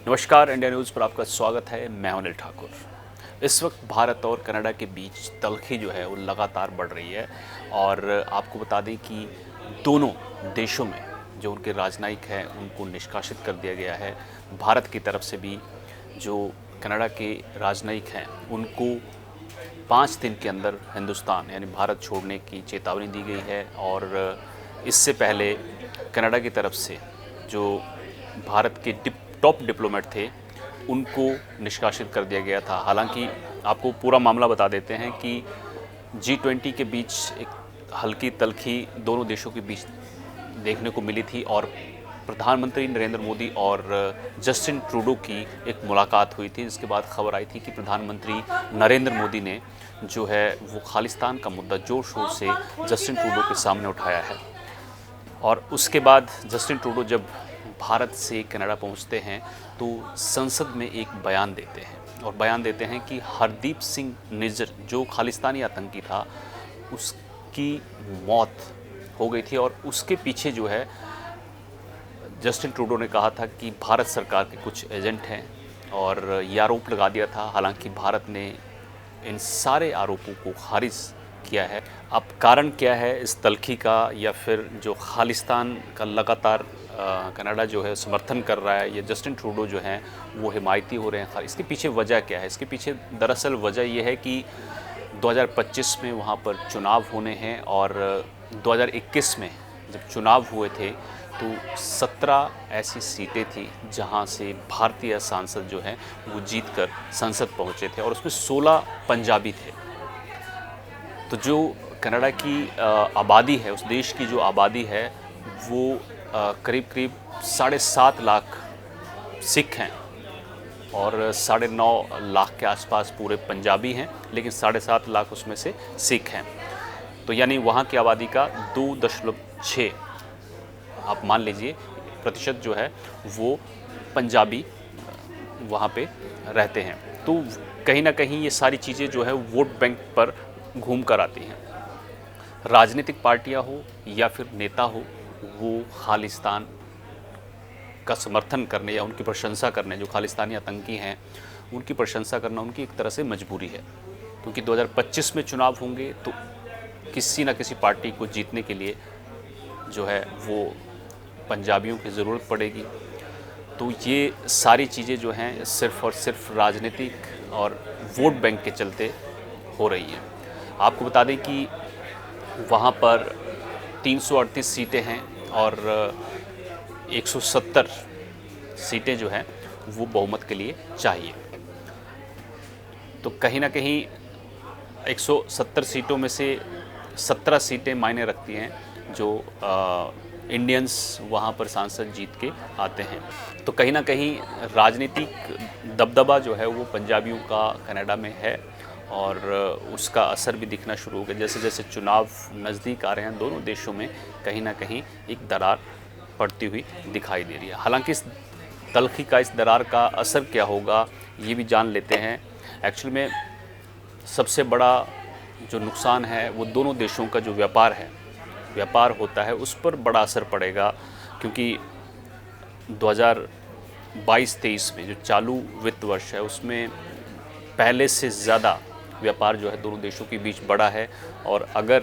नमस्कार, India news पर आपका स्वागत है। मैं अनिल ठाकुर। इस वक्त भारत और कनाडा के बीच तल्खी जो है वो लगातार बढ़ रही है और आपको बता दें कि दोनों देशों में जो उनके राजनयिक हैं उनको निष्कासित कर दिया गया है। भारत की तरफ से भी जो कनाडा के राजनयिक हैं उनको 5 दिन के अंदर हिंदुस्तान यानी भारत छोड़ने की चेतावनी दी गई है। और इससे पहले कनाडा की तरफ से जो भारत के टॉप डिप्लोमेट थे उनको निष्कासित कर दिया गया था। हालांकि आपको पूरा मामला बता देते हैं कि G20 के बीच एक हल्की तल्खी दोनों देशों के बीच देखने को मिली थी और प्रधानमंत्री नरेंद्र मोदी और जस्टिन ट्रूडो की एक मुलाकात हुई थी। इसके बाद खबर आई थी कि प्रधानमंत्री नरेंद्र मोदी ने जो है वो खालिस्तान का मुद्दा जोर शोर से जस्टिन ट्रूडो के सामने उठाया है। और उसके बाद जस्टिन ट्रूडो जब भारत से कनाडा पहुंचते हैं तो संसद में एक बयान देते हैं और बयान देते हैं कि हरदीप सिंह निज्जर जो खालिस्तानी आतंकी था उसकी मौत हो गई थी। और उसके पीछे जो है जस्टिन ट्रूडो ने कहा था कि भारत सरकार के कुछ एजेंट हैं और ये आरोप लगा दिया था। हालांकि भारत ने इन सारे आरोपों को खारिज किया है। अब कारण क्या है इस तल्खी का, या फिर जो खालिस्तान का लगातार कनाडा जो है समर्थन कर रहा है, या जस्टिन ट्रूडो जो हैं वो हिमायती हो रहे हैं, इसके पीछे वजह क्या है? इसके पीछे दरअसल वजह ये है कि 2025 में वहाँ पर चुनाव होने हैं और 2021 में जब चुनाव हुए थे तो 17 ऐसी सीटें थी जहाँ से भारतीय सांसद जो हैं वो जीतकर संसद पहुँचे थे और उसमें 16 पंजाबी थे। तो जो कनाडा की आबादी है, उस देश की जो आबादी है वो करीब करीब 7.5 लाख सिख हैं और 9.5 लाख के आसपास पूरे पंजाबी हैं, लेकिन 7.5 लाख उसमें से सिख हैं। तो यानी वहाँ की आबादी का 2.6 आप मान लीजिए प्रतिशत जो है वो पंजाबी वहाँ पे रहते हैं। तो कहीं ना कहीं ये सारी चीज़ें जो है वोट बैंक पर घूम कर आती हैं। राजनीतिक पार्टियाँ हो या फिर नेता हो, वो खालिस्तान का समर्थन करने या उनकी प्रशंसा करने, जो खालिस्तानी आतंकी हैं उनकी प्रशंसा करना उनकी एक तरह से मजबूरी है। क्योंकि 2025 में चुनाव होंगे तो किसी न किसी पार्टी को जीतने के लिए जो है वो पंजाबियों की ज़रूरत पड़ेगी। तो ये सारी चीज़ें जो हैं सिर्फ़ और सिर्फ राजनीतिक और वोट बैंक के चलते हो रही हैं। आपको बता दें कि वहाँ पर 338 सीटें हैं और 170 सीटें जो हैं वो बहुमत के लिए चाहिए। तो कहीं ना कहीं 170 सीटों में से 17 सीटें मायने रखती हैं जो इंडियंस वहाँ पर सांसद जीत के आते हैं। तो कहीं ना कहीं राजनीतिक दबदबा जो है वो पंजाबियों का कनाडा में है और उसका असर भी दिखना शुरू हो गया। जैसे जैसे चुनाव नज़दीक आ रहे हैं दोनों देशों में कहीं ना कहीं एक दरार पड़ती हुई दिखाई दे रही है। हालांकि इस तल्खी का, इस दरार का असर क्या होगा ये भी जान लेते हैं। एक्चुअल में सबसे बड़ा जो नुकसान है वो दोनों देशों का जो व्यापार होता है उस पर बड़ा असर पड़ेगा। क्योंकि 2022-23 में जो चालू वित्त वर्ष है उसमें पहले से ज़्यादा व्यापार जो है दोनों देशों के बीच बढ़ा है। और अगर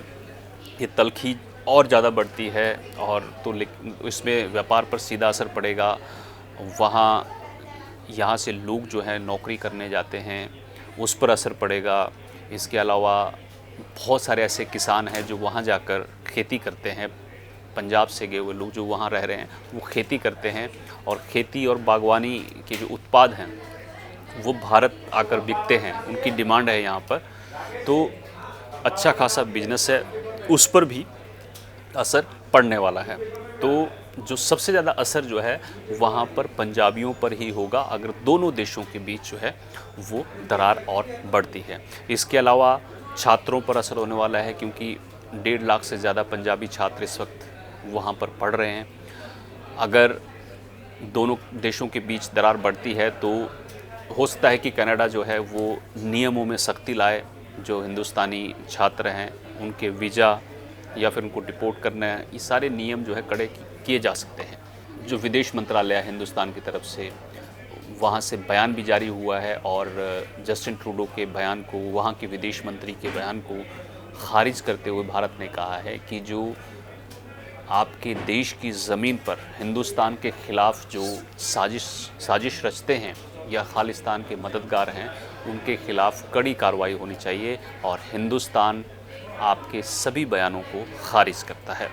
ये तल्खी और ज़्यादा बढ़ती है और तो इसमें व्यापार पर सीधा असर पड़ेगा। यहाँ से लोग जो हैं नौकरी करने जाते हैं उस पर असर पड़ेगा। इसके अलावा बहुत सारे ऐसे किसान हैं जो वहाँ जाकर खेती करते हैं। पंजाब से गए हुए लोग जो वहाँ रह रहे हैं वो खेती करते हैं और खेती और बागवानी के जो उत्पाद हैं वो भारत आकर बिकते हैं, उनकी डिमांड है यहाँ पर। तो अच्छा खासा बिजनेस है, उस पर भी असर पड़ने वाला है। तो जो सबसे ज़्यादा असर जो है वहाँ पर पंजाबियों पर ही होगा अगर दोनों देशों के बीच जो है वो दरार और बढ़ती है। इसके अलावा छात्रों पर असर होने वाला है क्योंकि 1.5 लाख से ज़्यादा पंजाबी छात्र इस वक्त वहाँ पर पढ़ रहे हैं। अगर दोनों देशों के बीच दरार बढ़ती है तो हो सकता है कि कनाडा जो है वो नियमों में सख्ती लाए। जो हिंदुस्तानी छात्र हैं उनके वीज़ा या फिर उनको डिपोर्ट करना है, ये सारे नियम जो है कड़े किए जा सकते हैं। जो विदेश मंत्रालय है हिंदुस्तान की तरफ से वहाँ से बयान भी जारी हुआ है और जस्टिन ट्रूडो के बयान को, वहाँ के विदेश मंत्री के बयान को खारिज करते हुए भारत ने कहा है कि जो आपके देश की ज़मीन पर हिंदुस्तान के ख़िलाफ़ जो साजिश रचते हैं या खालिस्तान के मददगार हैं, उनके ख़िलाफ़ कड़ी कार्रवाई होनी चाहिए और हिंदुस्तान आपके सभी बयानों को खारिज करता है।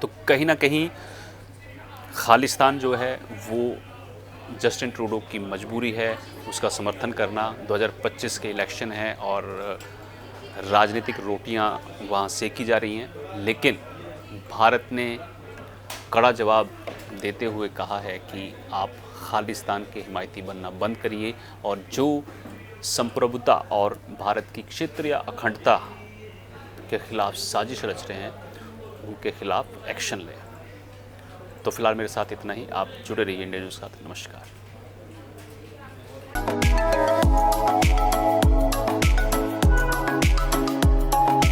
तो कहीं ना कहीं खालिस्तान जो है वो जस्टिन ट्रूडो की मजबूरी है, उसका समर्थन करना। 2025 के इलेक्शन हैं और राजनीतिक रोटियां वहाँ सेकी जा रही हैं, लेकिन भारत ने कड़ा जवाब देते हुए कहा है कि आप खालिस्तान के हिमायती बनना बंद करिए और जो संप्रभुता और भारत की क्षेत्रीय अखंडता के खिलाफ साजिश रच रहे हैं, उनके खिलाफ एक्शन लें। तो फिलहाल मेरे साथ इतना ही। आप जुड़े रहिए इंडिया न्यूज़ के साथ। नमस्कार।